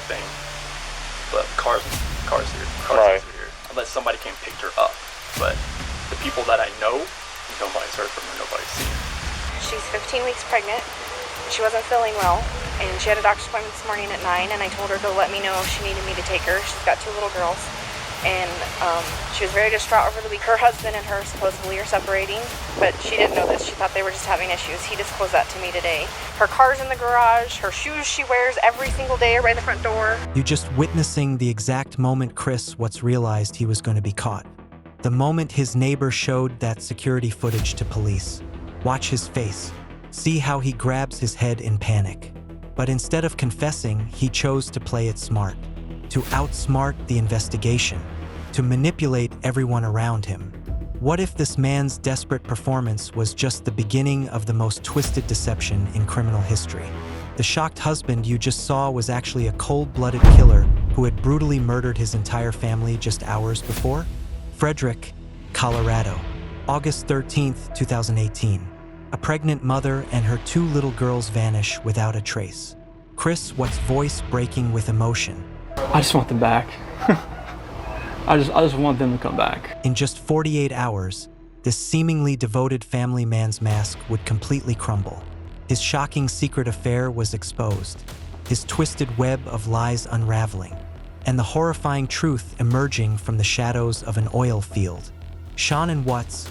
thing. But cars here. Right. Here. Unless somebody came and picked her up. But the people that I know, nobody's heard from her, nobody's seen her. She's 15 weeks pregnant. She wasn't feeling well, and she had a doctor's appointment this morning at 9, and I told her to let me know if she needed me to take her. She's got 2 little girls, and she was very distraught over the week. Her husband and her supposedly are separating, but she didn't know this. She thought they were just having issues. He disclosed that to me today. Her car's in the garage. Her shoes she wears every single day are right in the front door. You just witnessing the exact moment Chris Watts realized he was going to be caught. The moment his neighbor showed that security footage to police. Watch his face. See how he grabs his head in panic. But instead of confessing, he chose to play it smart. To outsmart the investigation. To manipulate everyone around him. What if this man's desperate performance was just the beginning of the most twisted deception in criminal history? The shocked husband you just saw was actually a cold-blooded killer who had brutally murdered his entire family just hours before? Frederick, Colorado, August 13th, 2018. A pregnant mother and her 2 little girls vanish without a trace. Chris Watts' voice breaking with emotion. I just want them back. I just want them to come back. In just 48 hours, this seemingly devoted family man's mask would completely crumble. His shocking secret affair was exposed, his twisted web of lies unraveling, and the horrifying truth emerging from the shadows of an oil field. Shanann Watts,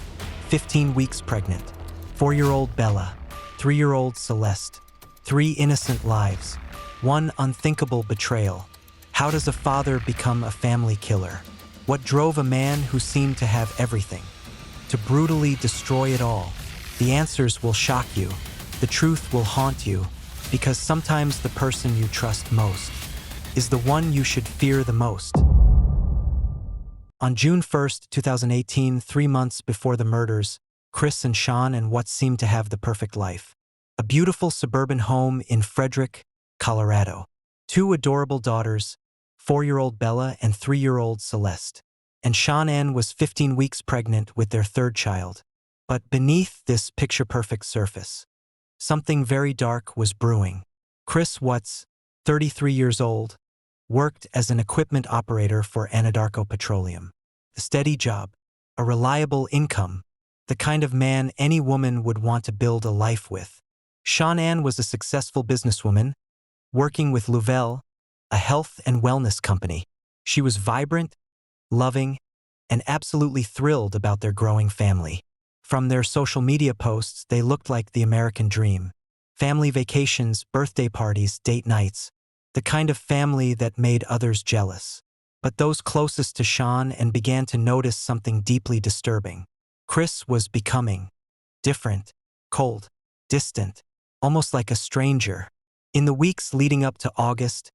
15 weeks pregnant. 4-year-old Bella, 3-year-old Celeste, 3 innocent lives, 1 unthinkable betrayal. How does a father become a family killer? What drove a man who seemed to have everything to brutally destroy it all? The answers will shock you. The truth will haunt you, because sometimes the person you trust most is the one you should fear the most. On June 1st, 2018, 3 months before the murders, Chris and Shanann Watts seemed to have the perfect life. A beautiful suburban home in Frederick, Colorado. 2 adorable daughters, 4-year-old Bella and 3-year-old Celeste. And Shanann was 15 weeks pregnant with their 3rd child. But beneath this picture-perfect surface, something very dark was brewing. Chris Watts, 33 years old, worked as an equipment operator for Anadarko Petroleum. A steady job, a reliable income, the kind of man any woman would want to build a life with. Shanann was a successful businesswoman, working with Louvel, a health and wellness company. She was vibrant, loving, and absolutely thrilled about their growing family. From their social media posts, they looked like the American dream. Family vacations, birthday parties, date nights. The kind of family that made others jealous. But those closest to Shanann began to notice something deeply disturbing. Chris was becoming different, cold, distant, almost like a stranger. In the weeks leading up to August,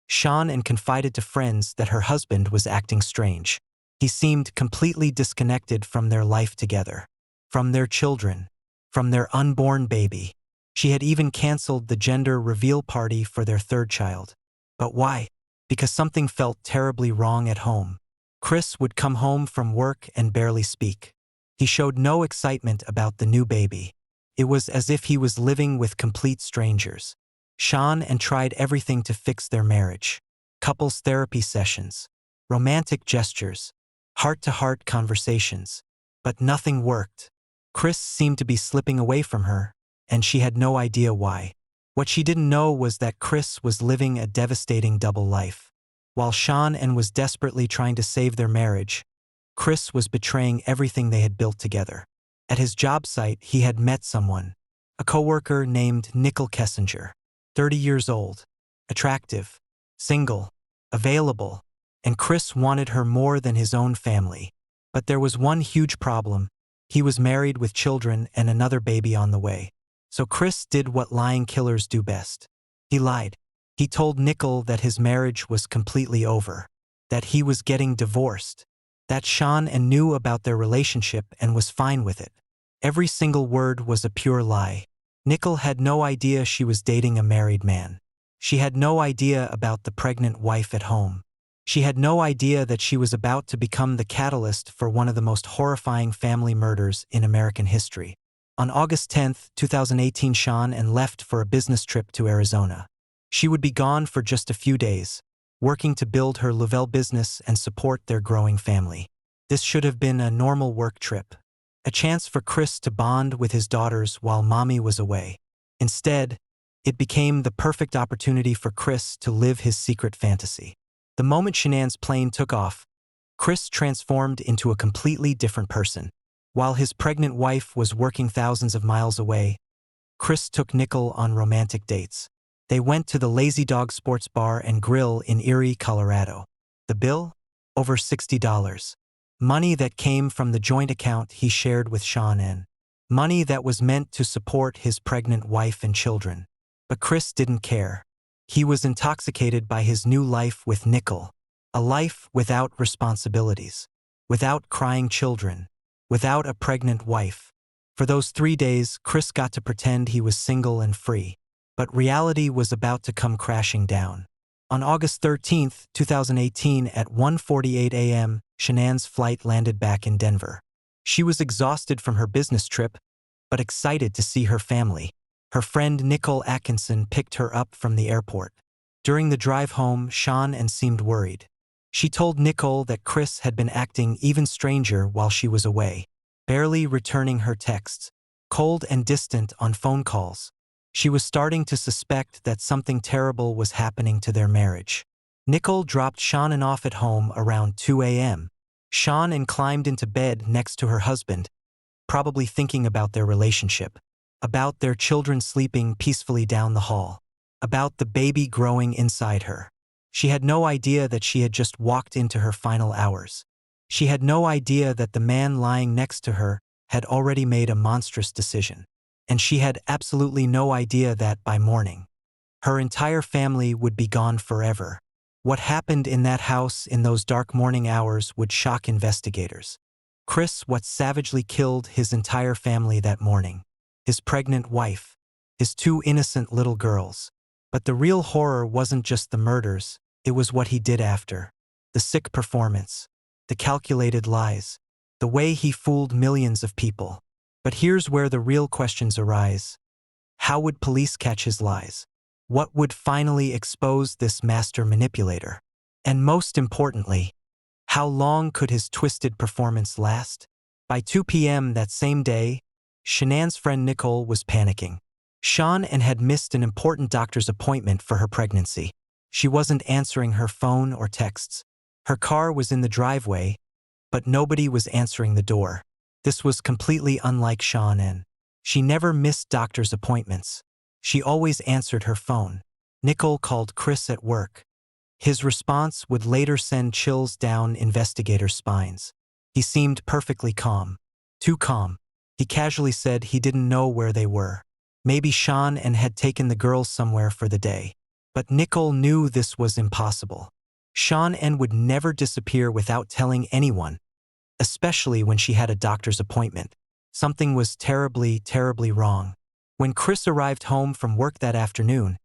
Shanann confided to friends that her husband was acting strange. He seemed completely disconnected from their life together, from their children, from their unborn baby. She had even canceled the gender reveal party for their 3rd child. But why? Because something felt terribly wrong at home. Chris would come home from work and barely speak. He showed no excitement about the new baby. It was as if he was living with complete strangers. Shanann tried everything to fix their marriage. Couples therapy sessions, romantic gestures, heart-to-heart conversations. But nothing worked. Chris seemed to be slipping away from her, and she had no idea why. What she didn't know was that Chris was living a devastating double life. While Shanann was desperately trying to save their marriage, Chris was betraying everything they had built together. At his job site, he had met someone, a coworker named Nicole Kessinger, 30 years old, attractive, single, available, and Chris wanted her more than his own family. But there was one huge problem. He was married with children and another baby on the way. So Chris did what lying killers do best. He lied. He told Nicole that his marriage was completely over, that he was getting divorced, that Shanann knew about their relationship and was fine with it. Every single word was a pure lie. Nicole had no idea she was dating a married man. She had no idea about the pregnant wife at home. She had no idea that she was about to become the catalyst for one of the most horrifying family murders in American history. On August 10, 2018, Shanann left for a business trip to Arizona. She would be gone for just a few days, working to build her Louvel business and support their growing family. This should have been a normal work trip, a chance for Chris to bond with his daughters while mommy was away. Instead, it became the perfect opportunity for Chris to live his secret fantasy. The moment Shanann's plane took off, Chris transformed into a completely different person. While his pregnant wife was working thousands of miles away, Chris took Nicole on romantic dates. They went to the Lazy Dog Sports Bar and Grill in Erie, Colorado. The bill? Over $60. Money that came from the joint account he shared with Shanann. Money that was meant to support his pregnant wife and children. But Chris didn't care. He was intoxicated by his new life with Nicole. A life without responsibilities, without crying children, without a pregnant wife. For those 3 days, Chris got to pretend he was single and free. But reality was about to come crashing down. On August 13, 2018, at 1:48 a.m., Shanann's flight landed back in Denver. She was exhausted from her business trip, but excited to see her family. Her friend Nicole Atkinson picked her up from the airport. During the drive home, Shanann seemed worried. She told Nicole that Chris had been acting even stranger while she was away, barely returning her texts, cold and distant on phone calls. She was starting to suspect that something terrible was happening to their marriage. Nicole dropped Shanann off at home around 2 a.m. Shanann climbed into bed next to her husband, probably thinking about their relationship, about their children sleeping peacefully down the hall, about the baby growing inside her. She had no idea that she had just walked into her final hours. She had no idea that the man lying next to her had already made a monstrous decision. And she had absolutely no idea that by morning, her entire family would be gone forever. What happened in that house in those dark morning hours would shock investigators. Chris Watts savagely killed his entire family that morning. His pregnant wife, his 2 innocent little girls. But the real horror wasn't just the murders, it was what he did after. The sick performance, the calculated lies, the way he fooled millions of people. But here's where the real questions arise. How would police catch his lies? What would finally expose this master manipulator? And most importantly, how long could his twisted performance last? By 2 p.m. that same day, Shanann's friend Nicole was panicking. Shanann had missed an important doctor's appointment for her pregnancy. She wasn't answering her phone or texts. Her car was in the driveway, but nobody was answering the door. This was completely unlike Shanann. She never missed doctor's appointments. She always answered her phone. Nicole called Chris at work. His response would later send chills down investigators' spines. He seemed perfectly calm. Too calm. He casually said he didn't know where they were. Maybe Shanann had taken the girls somewhere for the day. But Nicole knew this was impossible. Shanann would never disappear without telling anyone, especially when she had a doctor's appointment. Something was terribly, terribly wrong. When Chris arrived home from work that afternoon,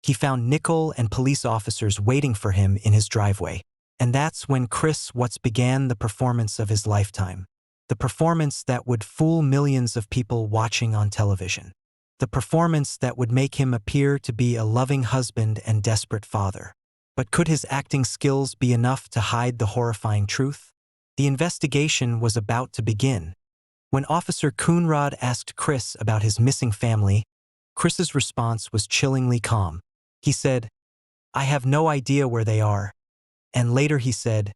he found Nicole and police officers waiting for him in his driveway. And that's when Chris Watts began the performance of his lifetime. The performance that would fool millions of people watching on television. The performance that would make him appear to be a loving husband and desperate father. But could his acting skills be enough to hide the horrifying truth? The investigation was about to begin. When Officer Coonrod asked Chris about his missing family, Chris's response was chillingly calm. He said, "I have no idea where they are." And later he said,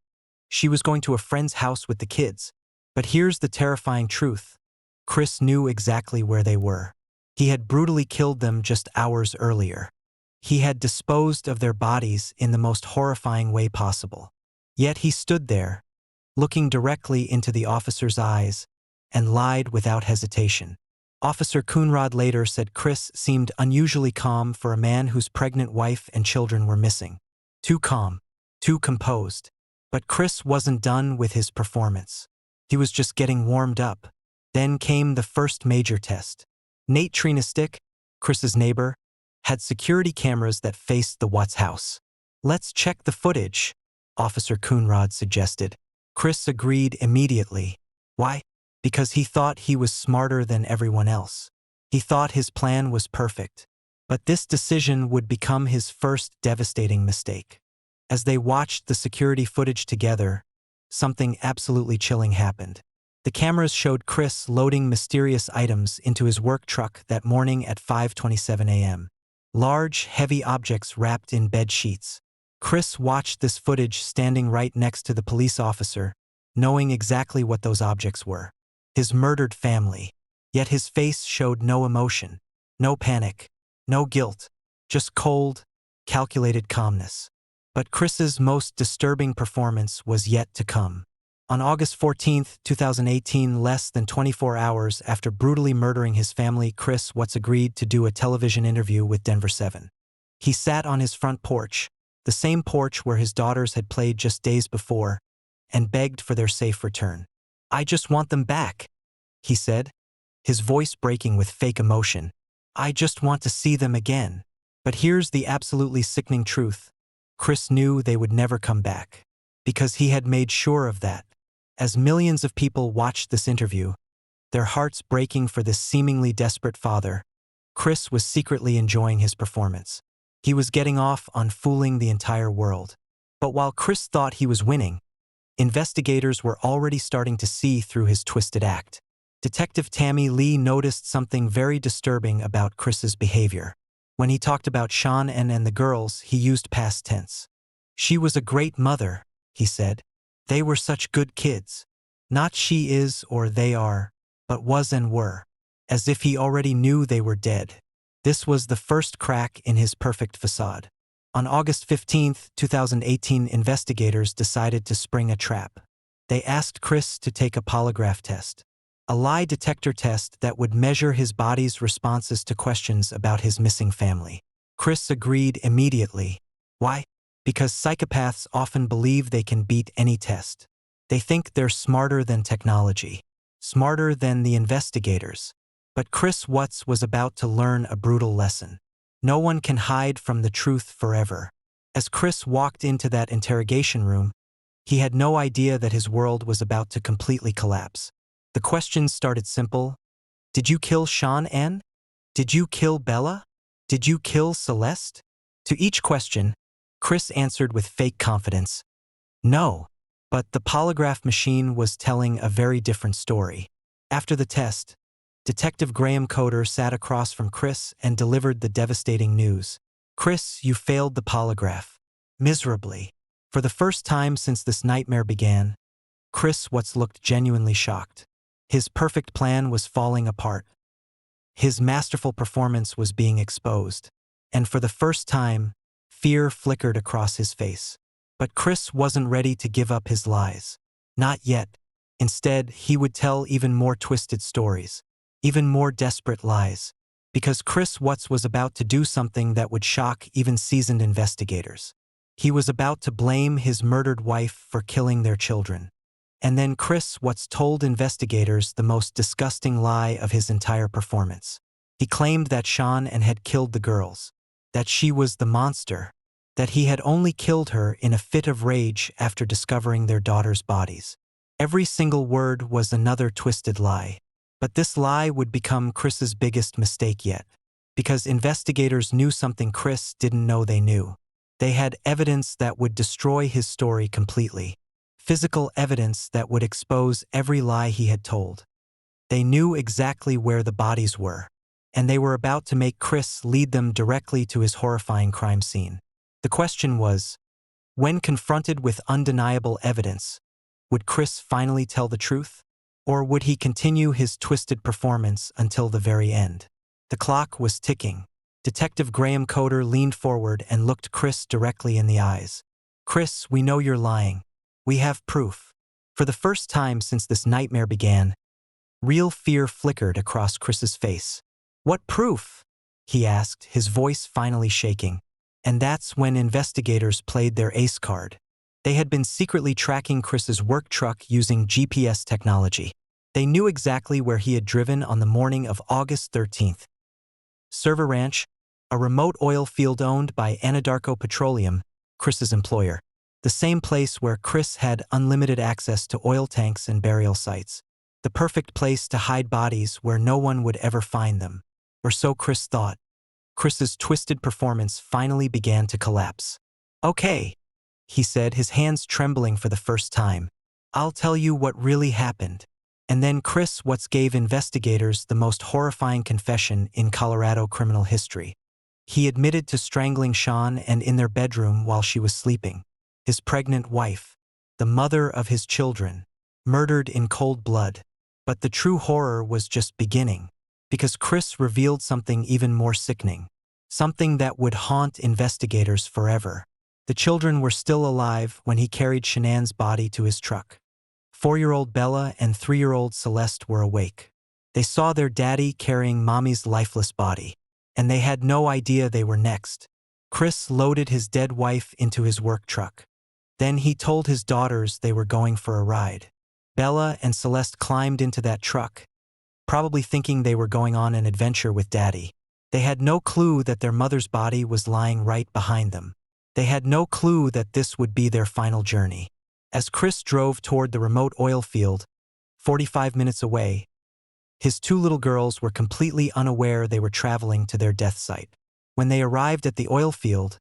"She was going to a friend's house with the kids." But here's the terrifying truth. Chris knew exactly where they were. He had brutally killed them just hours earlier. He had disposed of their bodies in the most horrifying way possible. Yet he stood there, looking directly into the officer's eyes, and lied without hesitation. Officer Coonrod later said Chris seemed unusually calm for a man whose pregnant wife and children were missing. Too calm, too composed. But Chris wasn't done with his performance. He was just getting warmed up. Then came the first major test. Nate Trinastick, Chris's neighbor, had security cameras that faced the Watts house. "Let's check the footage," Officer Coonrod suggested. Chris agreed immediately. Why? Because he thought he was smarter than everyone else. He thought his plan was perfect. But this decision would become his first devastating mistake. As they watched the security footage together, something absolutely chilling happened. The cameras showed Chris loading mysterious items into his work truck that morning at 5:27 a.m. Large, heavy objects wrapped in bed sheets. Chris watched this footage standing right next to the police officer, knowing exactly what those objects were. His murdered family. Yet his face showed no emotion, no panic, no guilt, just cold, calculated calmness. But Chris's most disturbing performance was yet to come. On August 14, 2018, less than 24 hours after brutally murdering his family, Chris Watts agreed to do a television interview with Denver 7. He sat on his front porch, the same porch where his daughters had played just days before, and begged for their safe return. "I just want them back," he said, his voice breaking with fake emotion. "I just want to see them again." But here's the absolutely sickening truth. Chris knew they would never come back, because he had made sure of that. As millions of people watched this interview, their hearts breaking for this seemingly desperate father, Chris was secretly enjoying his performance. He was getting off on fooling the entire world. But while Chris thought he was winning, investigators were already starting to see through his twisted act. Detective Tammy Lee noticed something very disturbing about Chris's behavior. When he talked about Shanann and the girls, he used past tense. "She was a great mother," he said. "They were such good kids. Not she is or they are, but was and were." As if he already knew they were dead. This was the first crack in his perfect facade. On August 15, 2018, investigators decided to spring a trap. They asked Chris to take a polygraph test, a lie detector test that would measure his body's responses to questions about his missing family. Chris agreed immediately. Why? Because psychopaths often believe they can beat any test. They think they're smarter than technology, smarter than the investigators. But Chris Watts was about to learn a brutal lesson. No one can hide from the truth forever. As Chris walked into that interrogation room, he had no idea that his world was about to completely collapse. The questions started simple. Did you kill Shanann? Did you kill Bella? Did you kill Celeste? To each question, Chris answered with fake confidence. No. But the polygraph machine was telling a very different story. After the test, Detective Graham Coder sat across from Chris and delivered the devastating news. "Chris, you failed the polygraph. Miserably." For the first time since this nightmare began, Chris Watts looked genuinely shocked. His perfect plan was falling apart. His masterful performance was being exposed. And for the first time, fear flickered across his face. But Chris wasn't ready to give up his lies. Not yet. Instead, he would tell even more twisted stories. Even more desperate lies, because Chris Watts was about to do something that would shock even seasoned investigators. He was about to blame his murdered wife for killing their children. And then Chris Watts told investigators the most disgusting lie of his entire performance. He claimed that Shanann had killed the girls, that she was the monster, that he had only killed her in a fit of rage after discovering their daughters' bodies. Every single word was another twisted lie. But this lie would become Chris's biggest mistake yet, because investigators knew something Chris didn't know they knew. They had evidence that would destroy his story completely. Physical evidence that would expose every lie he had told. They knew exactly where the bodies were, and they were about to make Chris lead them directly to his horrifying crime scene. The question was, when confronted with undeniable evidence, would Chris finally tell the truth? Or would he continue his twisted performance until the very end? The clock was ticking. Detective Graham Coder leaned forward and looked Chris directly in the eyes. "Chris, we know you're lying. We have proof." For the first time since this nightmare began, real fear flickered across Chris's face. "What proof?" he asked, his voice finally shaking. And that's when investigators played their ace card. They had been secretly tracking Chris's work truck using GPS technology. They knew exactly where he had driven on the morning of August 13th. Server Ranch, a remote oil field owned by Anadarko Petroleum, Chris's employer. The same place where Chris had unlimited access to oil tanks and burial sites. The perfect place to hide bodies where no one would ever find them. Or so Chris thought. Chris's twisted performance finally began to collapse. "Okay," he said, his hands trembling for the first time. "I'll tell you what really happened." And then Chris Watts gave investigators the most horrifying confession in Colorado criminal history. He admitted to strangling Shanann and in their bedroom while she was sleeping. His pregnant wife, the mother of his children, murdered in cold blood. But the true horror was just beginning, because Chris revealed something even more sickening, something that would haunt investigators forever. The children were still alive when he carried Shanann's body to his truck. 4-year-old Bella and 3-year-old Celeste were awake. They saw their daddy carrying mommy's lifeless body, and they had no idea they were next. Chris loaded his dead wife into his work truck. Then he told his daughters they were going for a ride. Bella and Celeste climbed into that truck, probably thinking they were going on an adventure with daddy. They had no clue that their mother's body was lying right behind them. They had no clue that this would be their final journey. As Chris drove toward the remote oil field, 45 minutes away, his 2 little girls were completely unaware they were traveling to their death site. When they arrived at the oil field,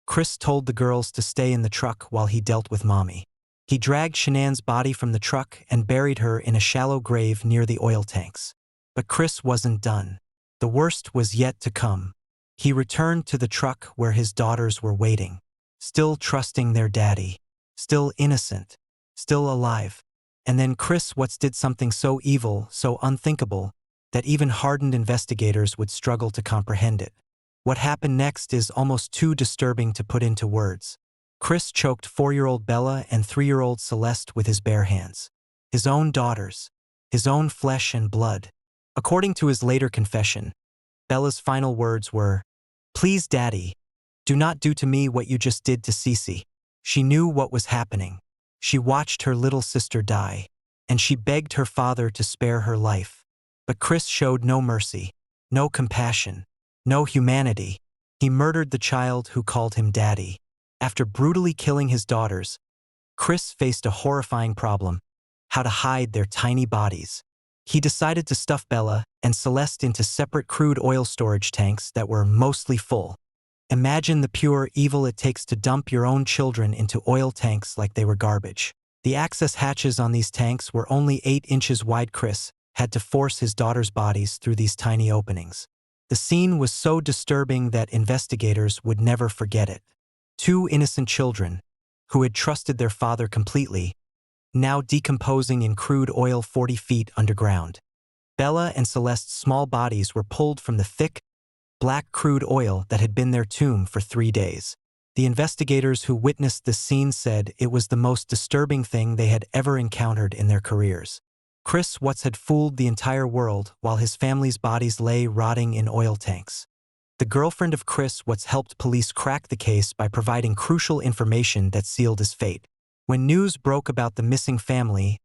Chris told the girls to stay in the truck while he dealt with mommy. He dragged Shanann's body from the truck and buried her in a shallow grave near the oil tanks. But Chris wasn't done. The worst was yet to come. He returned to the truck where his daughters were waiting, still trusting their daddy, still innocent, still alive. And then Chris Watts did something so evil, so unthinkable, that even hardened investigators would struggle to comprehend it. What happened next is almost too disturbing to put into words. Chris choked 4-year-old Bella and 3-year-old Celeste with his bare hands. His own daughters, his own flesh and blood. According to his later confession, Bella's final words were, "Please, Daddy, do not do to me what you just did to Cece." She knew what was happening. She watched her little sister die, and she begged her father to spare her life. But Chris showed no mercy, no compassion, no humanity. He murdered the child who called him Daddy. After brutally killing his daughters, Chris faced a horrifying problem: how to hide their tiny bodies. He decided to stuff Bella and Celeste into separate crude oil storage tanks that were mostly full. Imagine the pure evil it takes to dump your own children into oil tanks like they were garbage. The access hatches on these tanks were only 8 inches wide. Chris had to force his daughters' bodies through these tiny openings. The scene was so disturbing that investigators would never forget it. 2 innocent children, who had trusted their father completely, now decomposing in crude oil 40 feet underground. Bella and Celeste's small bodies were pulled from the thick, black crude oil that had been their tomb for 3 days. The investigators who witnessed this scene said it was the most disturbing thing they had ever encountered in their careers. Chris Watts had fooled the entire world while his family's bodies lay rotting in oil tanks. The girlfriend of Chris Watts helped police crack the case by providing crucial information that sealed his fate. When news broke about the missing family,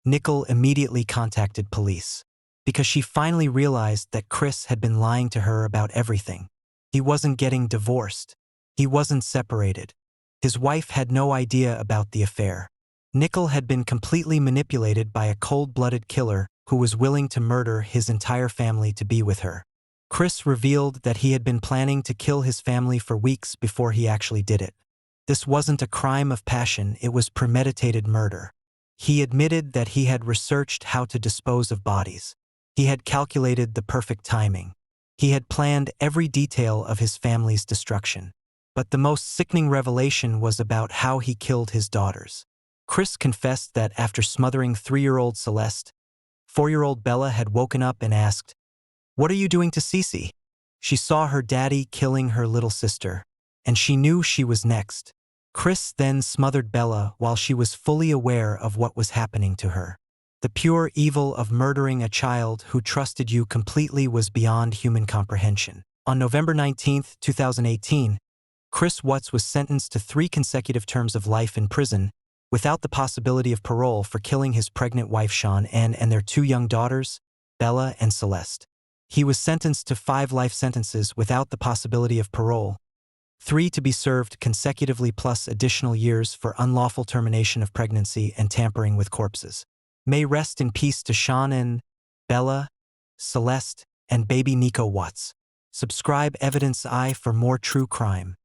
Nicole immediately contacted police, because she finally realized that Chris had been lying to her about everything. He wasn't getting divorced. He wasn't separated. His wife had no idea about the affair. Nicole had been completely manipulated by a cold-blooded killer who was willing to murder his entire family to be with her. Chris revealed that he had been planning to kill his family for weeks before he actually did it. This wasn't a crime of passion, it was premeditated murder. He admitted that he had researched how to dispose of bodies. He had calculated the perfect timing. He had planned every detail of his family's destruction. But the most sickening revelation was about how he killed his daughters. Chris confessed that after smothering 3-year-old Celeste, 4-year-old Bella had woken up and asked, "What are you doing to Cece?" She saw her daddy killing her little sister, and she knew she was next. Chris then smothered Bella while she was fully aware of what was happening to her. The pure evil of murdering a child who trusted you completely was beyond human comprehension. On November 19, 2018, Chris Watts was sentenced to 3 consecutive terms of life in prison, without the possibility of parole, for killing his pregnant wife Shanann and their 2 young daughters, Bella and Celeste. He was sentenced to 5 life sentences without the possibility of parole, 3 to be served consecutively plus additional years for unlawful termination of pregnancy and tampering with corpses. May rest in peace to Shanann, Bella, Celeste, and baby Nico Watts. Subscribe Evidence Eye for more true crime.